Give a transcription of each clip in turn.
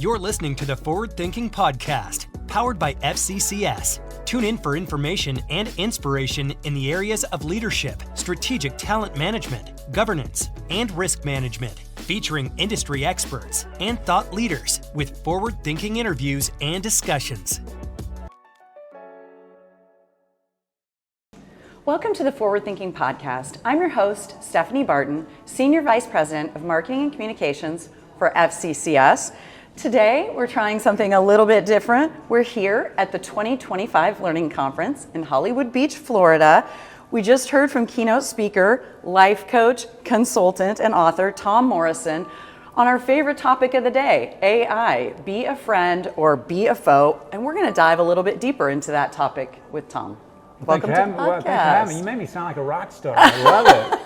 You're listening to the Forward Thinking Podcast, powered by FCCS. Tune in for information and inspiration in the areas of leadership, strategic talent management, governance, and risk management, featuring industry experts and thought leaders with forward-thinking interviews and discussions. Welcome to the Forward Thinking Podcast. I'm your host, Stephanie Barton, Senior Vice President of Marketing and Communications for FCCS. Today, we're trying something a little bit different. We're here at the 2025 Learning Conference in Hollywood Beach, Florida. We just heard from keynote speaker, life coach, consultant, and author Tom Morrison on our favorite topic of the day, AI, be a friend or be a foe. And we're going to dive a little bit deeper into that topic with Tom. Welcome to the podcast. Thanks for having me. You made me sound like a rock star. I love it.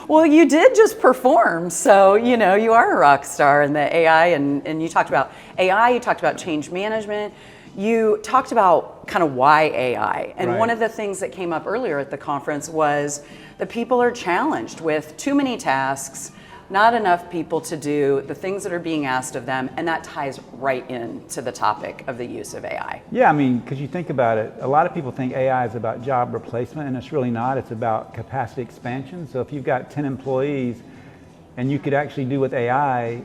Well, you did just perform, so you know you are a rock star in the AI, and you talked about AI, you talked about change management, you talked about kind of why AI. And Right. One of the things that came up earlier at the conference was that people are challenged with too many tasks, not enough people to do the things that are being asked of them, and that ties right into the topic of the use of AI. Yeah, I mean, because you think about it, a lot of people think AI is about job replacement, and it's really not. It's about capacity expansion. So if you've got 10 employees and you could actually do with AI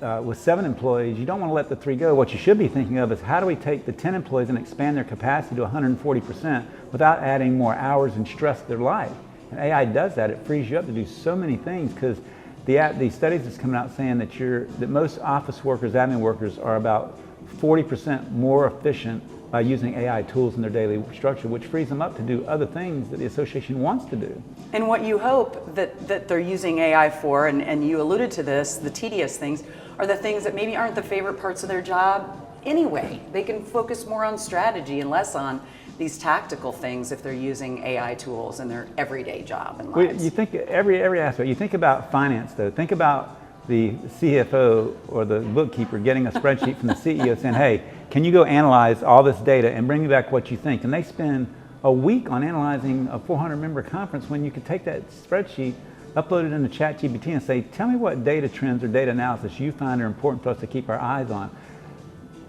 with 7 employees, you don't want to let the 3 go. What you should be thinking of is how do we take the 10 employees and expand their capacity to 140% without adding more hours and stress to their life? And AI does that. It frees you up to do so many things because the studies that's coming out saying that most office workers, admin workers are about 40% more efficient by using AI tools in their daily structure, which frees them up to do other things that the association wants to do. And what you hope that they're using AI for, and you alluded to this, the tedious things, are the things that maybe aren't the favorite parts of their job anyway. They can focus more on strategy and less on these tactical things if they're using AI tools in their everyday job and lives. You think every aspect. You think about finance, though. Think about the CFO or the bookkeeper getting a spreadsheet from the CEO saying, hey, can you go analyze all this data and bring me back what you think? And they spend a week on analyzing a 400-member conference when you could take that spreadsheet, upload it into ChatGPT and say, tell me what data trends or data analysis you find are important for us to keep our eyes on.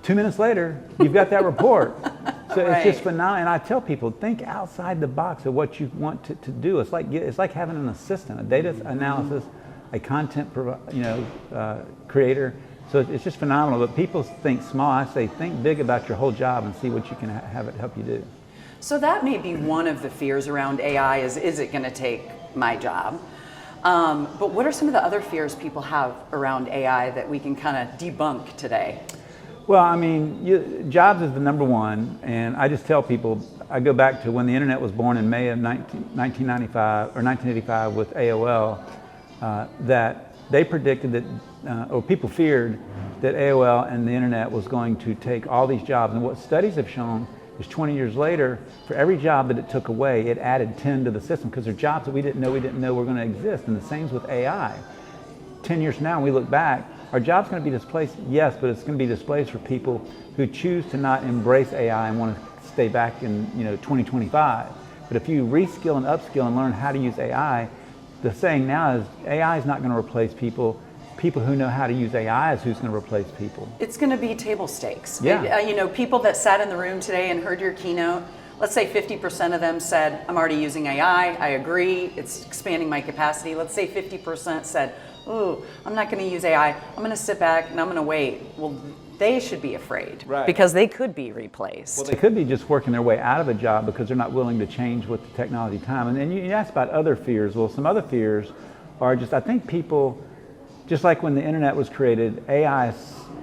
2 minutes later, you've got that report. So Right. It's just phenomenal. And I tell people, think outside the box of what you want to do. It's like having an assistant, a data analysis, a content creator. So it's just phenomenal. But people think small. I say think big about your whole job and see what you can have it help you do. So that may be one of the fears around AI is it going to take my job? But what are some of the other fears people have around AI that we can kind of debunk today? Well, I mean, jobs is the number one, and I just tell people, I go back to when the internet was born in May of 1995 or 1985 with AOL, that they predicted that, or people feared that AOL and the internet was going to take all these jobs. And what studies have shown is 20 years later, for every job that it took away, it added 10 to the system because they're jobs that we didn't know were going to exist. And the same's with AI. 10 years from now, when we look back, our job's going to be displaced, yes, but it's going to be displaced for people who choose to not embrace AI and want to stay back in 2025. But if you reskill and upskill and learn how to use AI, the saying now is AI is not going to replace people. People who know how to use AI is who's going to replace people. It's going to be table stakes. Yeah. People that sat in the room today and heard your keynote, let's say 50% of them said, I'm already using AI, I agree, it's expanding my capacity. Let's say 50% said, ooh, I'm not going to use AI, I'm going to sit back and I'm going to wait. Well, they should be afraid because they could be replaced. Well, they could be just working their way out of a job because they're not willing to change with the technology time. And then you asked about other fears. Well, some other fears are just, I think people, just like when the internet was created, AI,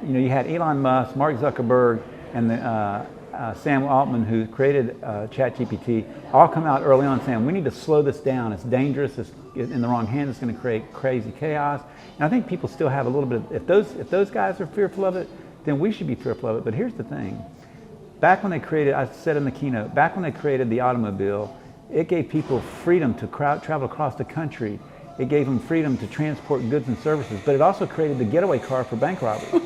you had Elon Musk, Mark Zuckerberg, and Sam Altman, who created ChatGPT, all come out early on saying, we need to slow this down. It's dangerous. It's in the wrong hands. It's going to create crazy chaos. And I think people still have a little bit of, if those guys are fearful of it, then we should be fearful of it. But here's the thing. Back when they created, I said in the keynote, back when they created the automobile, it gave people freedom to travel across the country. It gave them freedom to transport goods and services, but it also created the getaway car for bank robbery.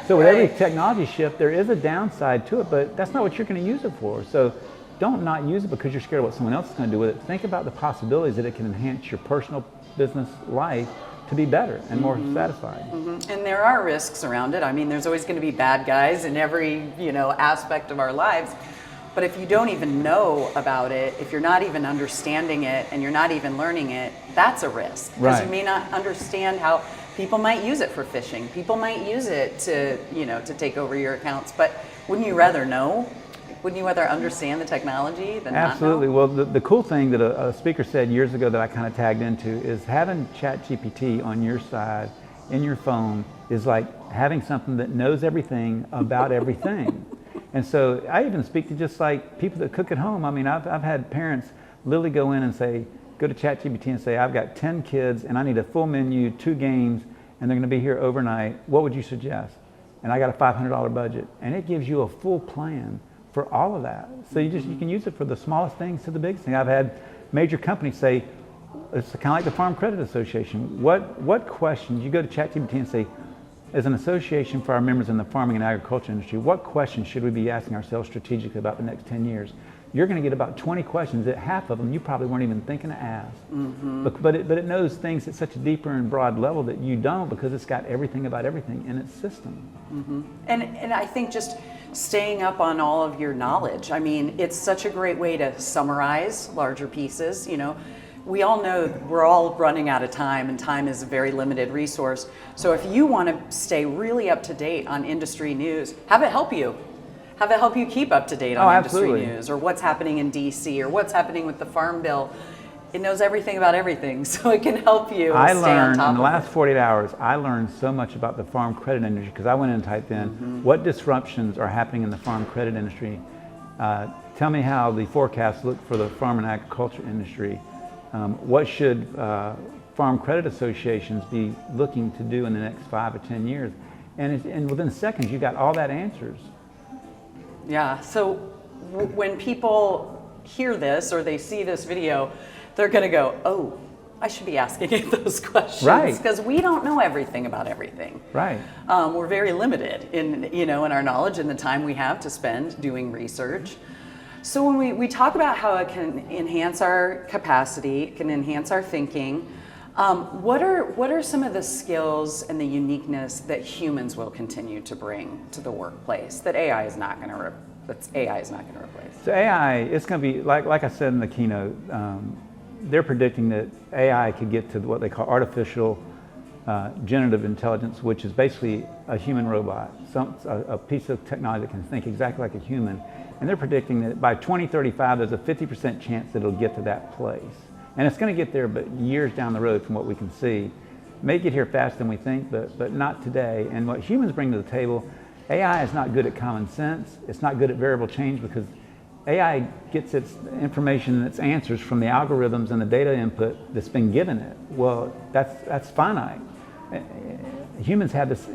So with every technology shift, there is a downside to it, but that's not what you're going to use it for. So don't not use it because you're scared of what someone else is going to do with it. Think about the possibilities that it can enhance your personal business life to be better and more satisfied. And there are risks around it. I mean, there's always going to be bad guys in every, aspect of our lives. But if you don't even know about it, if you're not even understanding it and you're not even learning it, that's a risk. Because you may not understand how people might use it for phishing. People might use it to take over your accounts. But wouldn't you rather know? Wouldn't you rather understand the technology than Absolutely. not know? Well, the cool thing that a speaker said years ago that I kind of tagged into is having ChatGPT on your side in your phone is like having something that knows everything about everything. And so I even speak to just like people that cook at home. I mean, I've had parents literally go in and say, go to ChatGPT and say, I've got 10 kids and I need a full menu, 2 games, and they're going to be here overnight. What would you suggest? And I got a $500 budget. And it gives you a full plan for all of that. So you can use it for the smallest things to the biggest thing. I've had major companies say, it's kind of like the Farm Credit Association. What questions, you go to ChatGPT and say, as an association for our members in the farming and agriculture industry, what questions should we be asking ourselves strategically about the next 10 years? You're going to get about 20 questions that half of them you probably weren't even thinking to ask. But it knows things at such a deeper and broad level that you don't, because it's got everything about everything in its system. And I think just staying up on all of your knowledge. I mean, it's such a great way to summarize larger pieces. We all know we're all running out of time, and time is a very limited resource. So if you want to stay really up to date on industry news, have it help you. Have it help you keep up to date on industry news, or what's happening in DC, or what's happening with the Farm Bill. It knows everything about everything, so it can help you stay on top in the of last 48 hours, I learned so much about the farm credit industry, because I went in and typed in, what disruptions are happening in the farm credit industry? Tell me how the forecasts look for the farm and agriculture industry. What should farm credit associations be looking to do in the next 5 or 10 years? And within seconds, you got all that answers. Yeah, so when people hear this or they see this video, they're going to go, oh, I should be asking it those questions. Right. Because we don't know everything about everything. Right. We're very limited in our knowledge and the time we have to spend doing research. So when we talk about how it can enhance our capacity, it can enhance our thinking, what are some of the skills and the uniqueness that humans will continue to bring to the workplace that AI is not going to replace? So AI, it's going to be like I said in the keynote. They're predicting that AI could get to what they call artificial generative intelligence, which is basically a human robot, a piece of technology that can think exactly like a human. And they're predicting that by 2035, there's a 50% chance that it'll get to that place. And it's going to get there, but years down the road from what we can see. It may get here faster than we think, but not today. And what humans bring to the table, AI is not good at common sense. It's not good at variable change, because AI gets its information and its answers from the algorithms and the data input that's been given it. Well, that's finite. Humans have this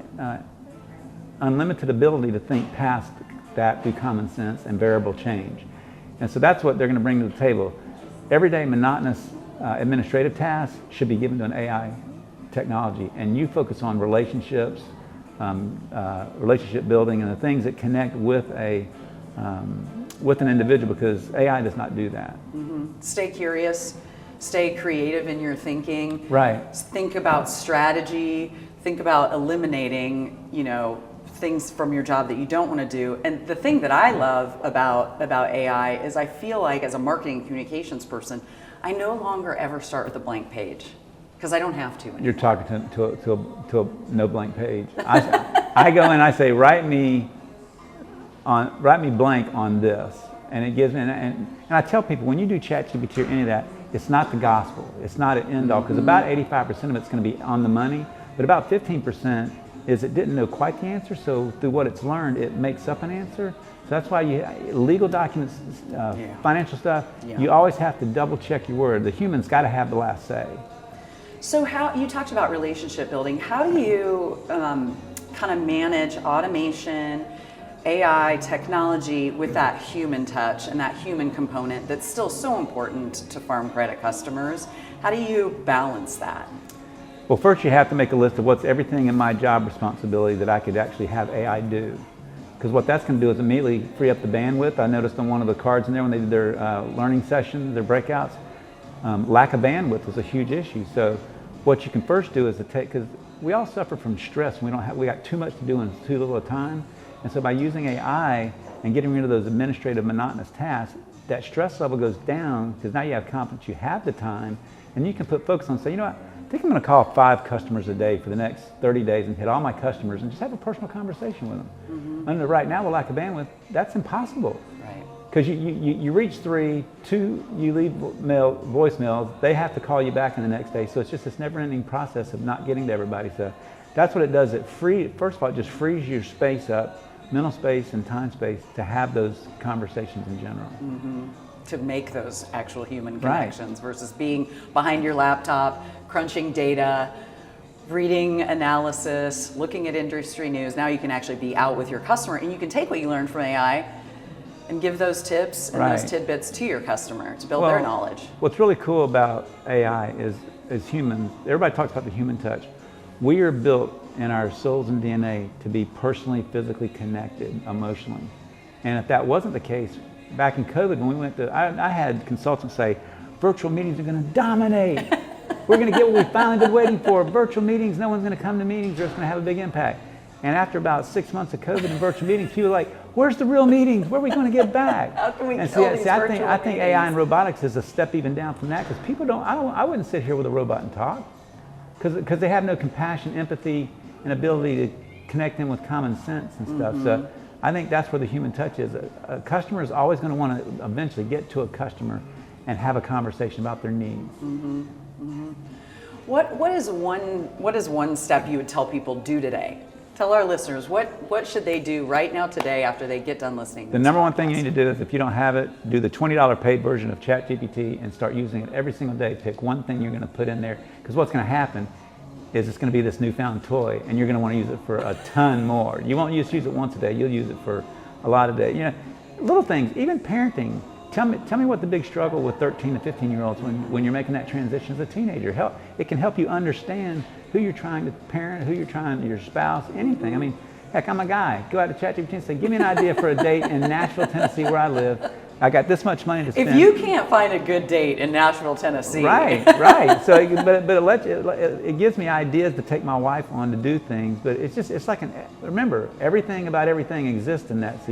unlimited ability to think past that through common sense and variable change. And so that's what they're going to bring to the table. Everyday monotonous administrative tasks should be given to an AI technology, and you focus on relationships, relationship building, and the things that connect with with an individual, because AI does not do that. Stay curious, stay creative in your thinking. Right. Think about strategy. Think about eliminating, things from your job that you don't want to do. And the thing that I love about AI is I feel like, as a marketing communications person, I no longer ever start with a blank page, because I don't have to anymore. You're talking to a no blank page. I go in and I say, write me blank on this, and it gives me. And I tell people, when you do ChatGPT or any of that, it's not the gospel. It's not an end all, because about 85% of it's going to be on the money, but about 15% is it didn't know quite the answer, so through what it's learned, it makes up an answer. So that's why legal documents, financial stuff, you always have to double check your word. The human's got to have the last say. So how, you talked about relationship building. How do you kind of manage automation, AI, technology with that human touch and that human component that's still so important to farm credit customers? How do you balance that? Well, first you have to make a list of what's everything in my job responsibility that I could actually have AI do. Because what that's going to do is immediately free up the bandwidth. I noticed on one of the cards in there when they did their learning sessions, their breakouts, lack of bandwidth was a huge issue. So what you can first do is to take, because we all suffer from stress. We got too much to do in too little time. And so by using AI and getting rid of those administrative monotonous tasks, that stress level goes down because now you have confidence, you have the time, and you can put focus on, say, you know what, I think I'm going to call 5 customers a day for the next 30 days and hit all my customers and just have a personal conversation with them. Under right now, with lack of bandwidth, that's impossible. Right. Because you reach 3, 2, you leave voicemails, they have to call you back in the next day. So it's just this never-ending process of not getting to everybody. So that's what it does. First of all, it just frees your space up, mental space and time space, to have those conversations in general. To make those actual human connections versus being behind your laptop, crunching data, reading analysis, looking at industry news. Now you can actually be out with your customer and you can take what you learned from AI and give those tips and those tidbits to your customer to build their knowledge. What's really cool about AI is humans. Everybody talks about the human touch. We are built in our souls and DNA to be personally, physically connected emotionally. And if that wasn't the case, back in COVID when we went to, I had consultants say, virtual meetings are going to dominate. We're going to get what we've finally been waiting for. Virtual meetings, no one's going to come to meetings, or it's going to have a big impact. And after about 6 months of COVID and virtual meetings, people are like, where's the real meetings? Where are we going to get back? How can we and kill these I virtual think AI and robotics is a step even down from that, because people I wouldn't sit here with a robot and talk, because they have no compassion, empathy, and ability to connect them with common sense and stuff. So I think that's where the human touch is. A customer is always going to want to eventually get to a customer and have a conversation about their needs. What is one step you would tell people do today? Tell our listeners, what should they do right now today after they get done listening? The number one thing you need to do is, if you don't have it, do the $20 paid version of ChatGPT and start using it every single day. Pick one thing you're going to put in there, because what's going to happen is it's going to be this newfound toy, and you're going to want to use it for a ton more. You won't just use it once a day, you'll use it for a lot of days. You know, little things, even parenting. Tell me what the big struggle with 13 to 15-year-olds when you're making that transition as a teenager. It can help you understand who you're trying to parent, your spouse, anything. I mean, heck, I'm a guy. Go out to ChatGPT and say, give me an idea for a date in Nashville, Tennessee, where I live. I got this much money to spend. If you can't find a good date in Nashville, Tennessee. Right. So, it gives me ideas to take my wife on to do things. But it's like remember, everything about everything exists in that. So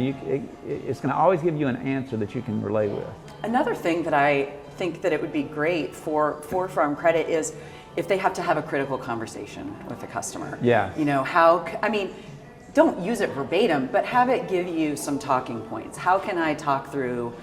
it's going to always give you an answer that you can relate with. Another thing that I think that it would be great for Farm Credit is if they have to have a critical conversation with the customer. Yeah. You know, don't use it verbatim, but have it give you some talking points. How can I talk through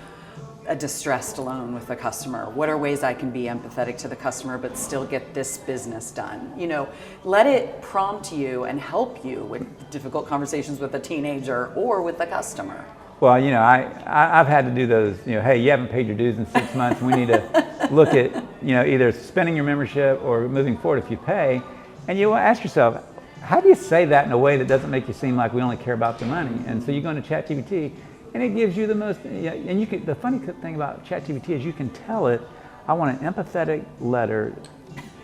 a distressed loan with the customer? What are ways I can be empathetic to the customer but still get this business done? You know, let it prompt you and help you with difficult conversations with a teenager or with the customer. Well, you know, I've had to do those, you know, hey, you haven't paid your dues in 6 months. We need to look at, you know, either suspending your membership or moving forward if you pay. And you ask yourself, how do you say that in a way that doesn't make you seem like we only care about the money? And so you go into ChatGPT, and it gives you the most. And you can. The funny thing about ChatGPT is you can tell it, I want an empathetic letter,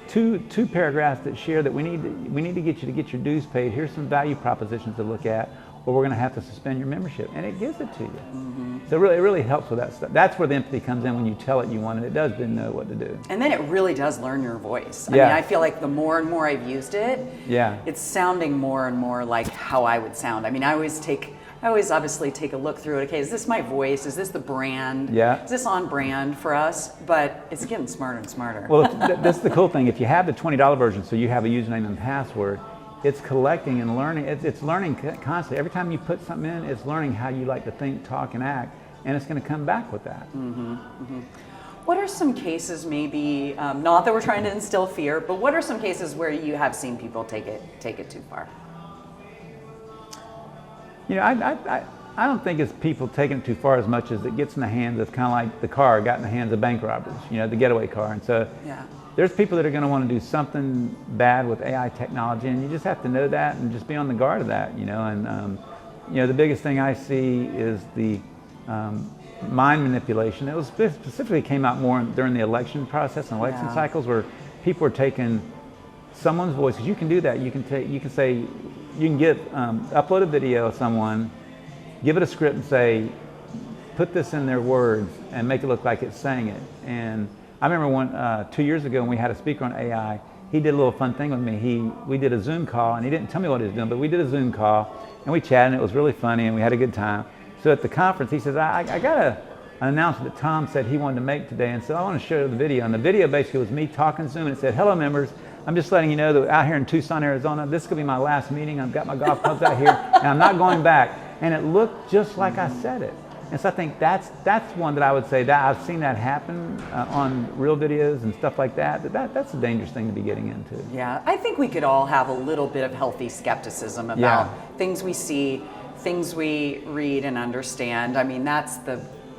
two paragraphs that share that we need to get you to get your dues paid. Here's some value propositions to look at, or we're going to have to suspend your membership, and it gives it to you. So it really helps with that stuff. That's where the empathy comes in, when you tell it you want it. It does then know what to do. And then it really does learn your voice. I mean, I feel like the more and more I've used it, it's sounding more and more like how I would sound. I mean, I always obviously take a look through it. Okay, is this my voice? Is this the brand? Yeah. Is this on brand for us? But it's getting smarter and smarter. Well, that's the cool thing. If you have the $20 version, so you have a username and password, it's collecting and learning. It's learning constantly. Every time you put something in, it's learning how you like to think, talk, and act, and it's going to come back with that. What are some cases, maybe, not that we're trying to instill fear, but what are some cases where you have seen people take it too far? You know, I don't think it's people taking it too far as much as it gets in the hands of, kind of like the car got in the hands of bank robbers, you know, the getaway car. And so there's people that are going to want to do something bad with AI technology, and you just have to know that and just be on the guard of that, you know. And, you know, the biggest thing I see is the mind manipulation. It was specifically came out more during the election process and election cycles, where people are taking someone's voice, because you can do that. You can upload a video of someone, give it a script and say, put this in their words and make it look like it's saying it. And I remember 2 years ago when we had a speaker on AI, he did a little fun thing with me. We did a Zoom call, and he didn't tell me what he was doing, but we did a Zoom call, and we chatted, and it was really funny, and we had a good time. So at the conference, he says, I got an announcement that Tom said he wanted to make today, and so I want to show the video. And the video basically was me talking Zoom, and it said, hello members, I'm just letting you know that out here in Tucson, Arizona, this is going to be my last meeting. I've got my golf clubs out here, and I'm not going back. And it looked just like I said it. And so I think that's one that I would say that I've seen that happen on real videos and stuff like that. That's a dangerous thing to be getting into. Yeah, I think we could all have a little bit of healthy skepticism about things we see, things we read and understand. I mean, that's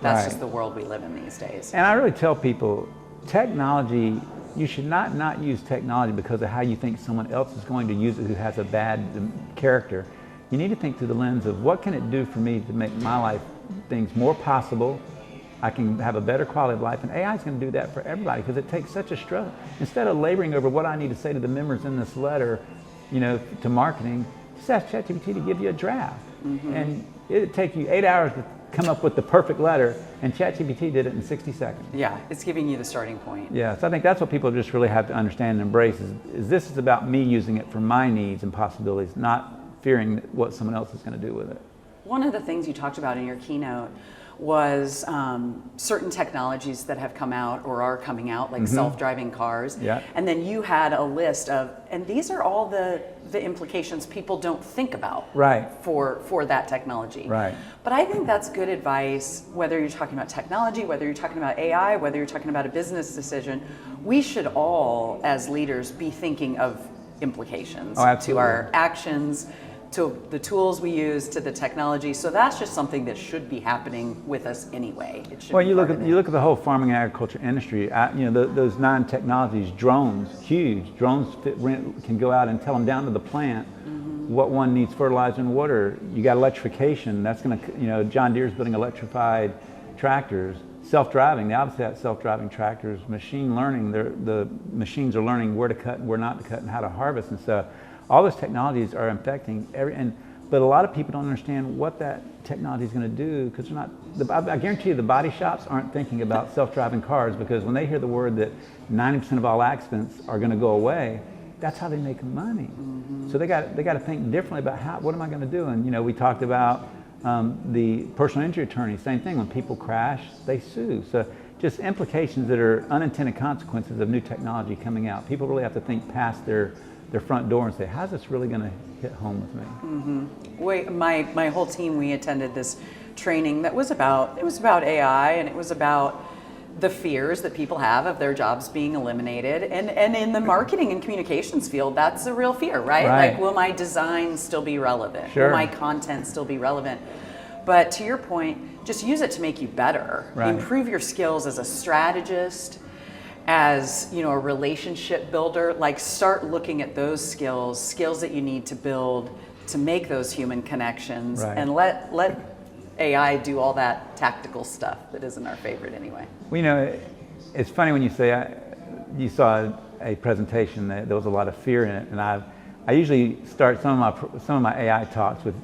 just the world we live in these days. And I really tell people, technology, you should not use technology because of how you think someone else is going to use it who has a bad character. You need to think through the lens of what can it do for me to make my life things more possible. I can have a better quality of life, and AI is going to do that for everybody because it takes such a struggle. Instead of laboring over what I need to say to the members in this letter, to marketing, just ask ChatGPT to give you a draft. And it'd take you 8 hours to come up with the perfect letter, and ChatGPT did it in 60 seconds. Yeah, it's giving you the starting point. Yeah, so I think that's what people just really have to understand and embrace is this is about me using it for my needs and possibilities, not fearing what someone else is going to do with it. One of the things you talked about in your keynote was certain technologies that have come out or are coming out, like self-driving cars. Yeah. And then you had a list of, and these are all the implications people don't think about for that technology. Right. But I think that's good advice, whether you're talking about technology, whether you're talking about AI, whether you're talking about a business decision. We should all, as leaders, be thinking of implications to our actions, to the tools we use, to the technology. So that's just something that should be happening with us anyway. Well, you look at the whole farming and agriculture industry. Those 9 technologies, drones, huge. Drones can go out and tell them down to the plant what one needs fertilizer and water. You got electrification. That's going to, John Deere's building electrified tractors. Self-driving, they obviously have self-driving tractors. Machine learning, the machines are learning where to cut and where not to cut and how to harvest and stuff. All those technologies are affecting but a lot of people don't understand what that technology is going to do because they're not. I guarantee you, the body shops aren't thinking about self-driving cars because when they hear the word that 90% of all accidents are going to go away, that's how they make money. So they got to think differently about what am I going to do? And we talked about the personal injury attorney, same thing. When people crash, they sue. So just implications that are unintended consequences of new technology coming out. People really have to think past their front door and say, how's this really going to hit home with me? My whole team, we attended this training that was about AI, and it was about the fears that people have of their jobs being eliminated. And in the marketing and communications field, that's a real fear, right? Like, will my design still be relevant? Sure. Will my content still be relevant? But to your point, just use it to make you better. Improve your skills as a strategist, as a relationship builder. Like, start looking at those skills that you need to build to make those human connections, and let AI do all that tactical stuff that isn't our favorite anyway. Well, it's funny when you say you saw a presentation that there was a lot of fear in it, and I usually start some of my AI talks with,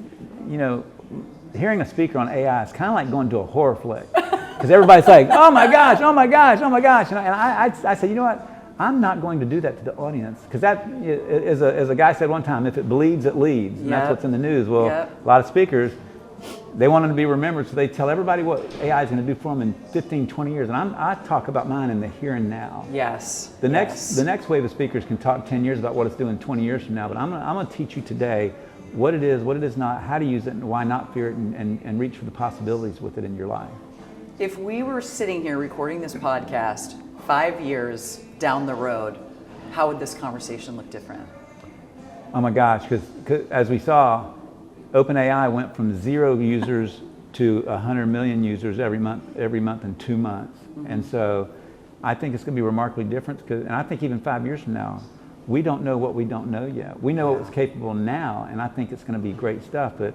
hearing a speaker on AI is kind of like going to a horror flick. Because everybody's like, oh my gosh, oh my gosh, oh my gosh. And I say, you know what? I'm not going to do that to the audience. Because that, as a guy said one time, if it bleeds, it leads. And that's what's in the news. Well, a lot of speakers, they want them to be remembered, so they tell everybody what AI is going to do for them in 15, 20 years. And I talk about mine in the here and now. Yes. The next wave of speakers can talk 10 years about what it's doing 20 years from now. But I'm going to teach you today what it is not, how to use it, and why not fear it, and reach for the possibilities with it in your life. If we were sitting here recording this podcast 5 years down the road, how would this conversation look different? Oh my gosh, because as we saw, OpenAI went from 0 users to 100 million users every month in 2 months. And so I think it's going to be remarkably different, and I think even 5 years from now, we don't know what we don't know yet. We know what's capable now, and I think it's going to be great stuff, but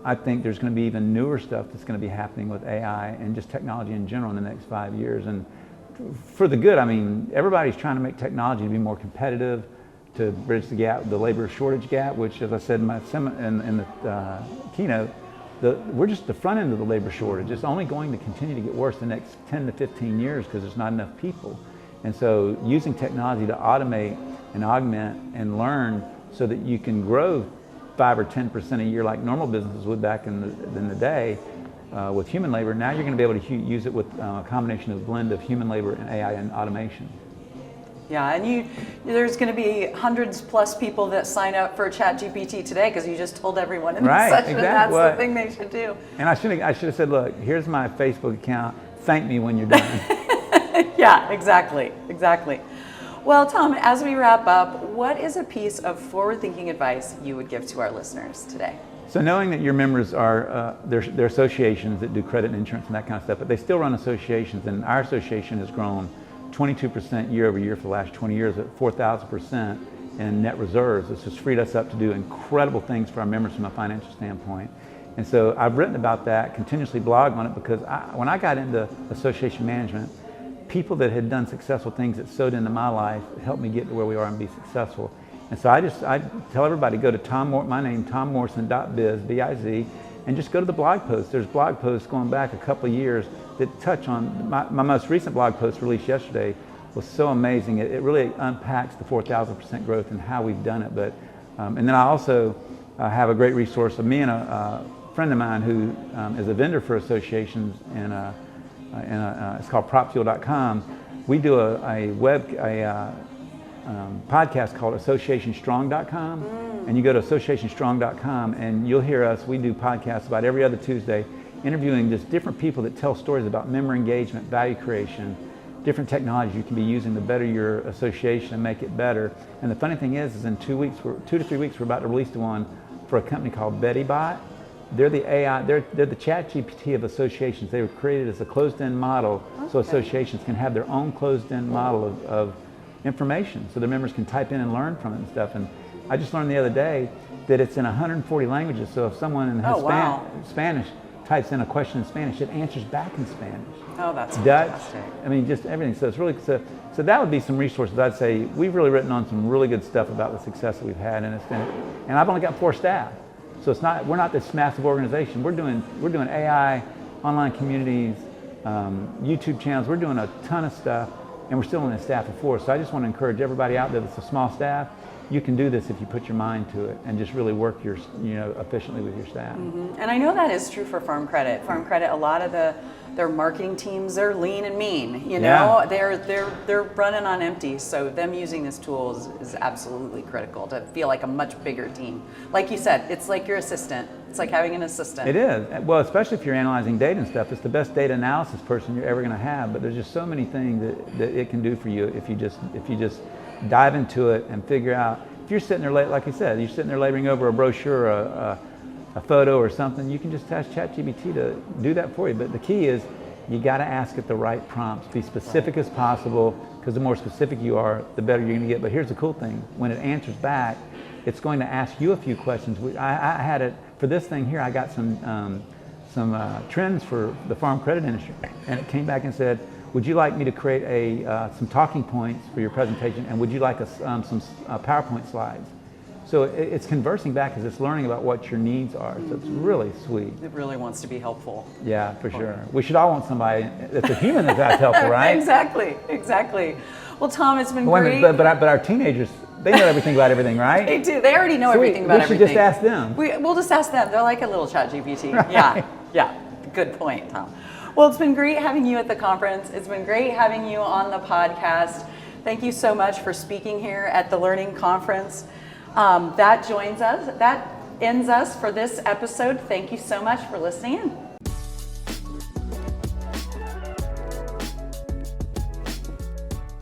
I think there's going to be even newer stuff that's going to be happening with AI and just technology in general in the next 5 years. And for the good, I mean, everybody's trying to make technology to be more competitive, to bridge the gap, the labor shortage gap, which, as I said in the keynote, we're just the front end of the labor shortage. It's only going to continue to get worse the next 10 to 15 years because there's not enough people. And so using technology to automate and augment and learn so that you can grow 5 or 10% a year like normal businesses would back in the day with human labor. Now you're going to be able to use it with a combination of blend of human labor and AI and automation. Yeah, and there's going to be hundreds plus people that sign up for ChatGPT today because you just told everyone in the session that's the thing they should do. And I should have said, look, here's my Facebook account. Thank me when you're done. Yeah, exactly. Well, Tom, as we wrap up, what is a piece of forward-thinking advice you would give to our listeners today? So knowing that your members are, they're associations that do credit and insurance and that kind of stuff, but they still run associations, and our association has grown 22% year over year for the last 20 years at 4,000% in net reserves. This has freed us up to do incredible things for our members from a financial standpoint. And so I've written about that, continuously blog on it, because when I got into association management, people that had done successful things that sewed into my life helped me get to where we are and be successful. And so I tell everybody, go to tommorrison.biz, B-I-Z, and just go to the blog post. There's blog posts going back a couple of years that touch on, my most recent blog post released yesterday was so amazing. It really unpacks the 4,000% growth and how we've done it. But and then I also have a great resource of me and a friend of mine who is a vendor for associations, and it's called propfuel.com. We do a podcast called associationstrong.com, and you go to associationstrong.com and you'll hear us. We do podcasts about every other Tuesday, interviewing just different people that tell stories about member engagement, value creation, different technologies you can be using to better your association and make it better. And the funny thing is in 2 to 3 weeks, we're about to release one for a company called BettyBot. They're the AI, they're the ChatGPT of associations. They were created as a closed-end model, so associations can have their own closed-end model of information, so their members can type in and learn from it and stuff. And I just learned the other day that it's in 140 languages, so if someone in Spanish types in a question in Spanish, it answers back in Spanish. Oh, that's Dutch, fantastic. I mean, just everything. So it's really, so that would be some resources. I'd say we've really written on some really good stuff about the success that we've had, and and I've only got 4 staff. So we're not this massive organization. We're doing AI, online communities, YouTube channels. We're doing a ton of stuff, and we're still only a staff of 4. So I just want to encourage everybody out there that's a small staff. You can do this if you put your mind to it and just really work efficiently with your staff. Mm-hmm. And I know that is true for Farm Credit. Farm Credit, a lot of their marketing teams are lean and mean. They're running on empty. So them using this tool is absolutely critical to feel like a much bigger team. Like you said, it's like your assistant. It's like having an assistant. It is. Well, especially if you're analyzing data and stuff. It's the best data analysis person you're ever going to have. But there's just so many things that it can do for you if you just dive into it and figure out. If you're sitting there, like you said, you're sitting there laboring over a brochure, a photo or something, you can just ask ChatGPT to do that for you. But the key is you got to ask it the right prompts. Be specific as possible, because the more specific you are, the better you're going to get. But here's the cool thing. When it answers back, it's going to ask you a few questions. I had it for this thing here. I got some trends for the farm credit industry. And it came back and said, would you like me to create some talking points for your presentation, and would you like some PowerPoint slides? So it's conversing back as it's learning about what your needs are. So it's really sweet. It really wants to be helpful. Yeah, for sure. We should all want somebody that's a human that's helpful, right? Exactly. Well, Tom, it's been great. But our teenagers, they know everything about everything, right? They do. They already know everything about everything. We should just ask them. We'll just ask them. They're like a little ChatGPT. Right. Yeah. Good point, Tom. Well, it's been great having you at the conference. It's been great having you on the podcast. Thank you so much for speaking here at the Learning Conference. That ends us for this episode. Thank you so much for listening in.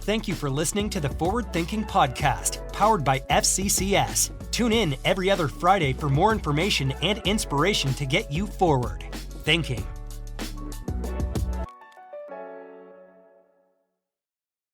Thank you for listening to the Forward Thinking Podcast, powered by FCCS. Tune in every other Friday for more information and inspiration to get you forward thinking.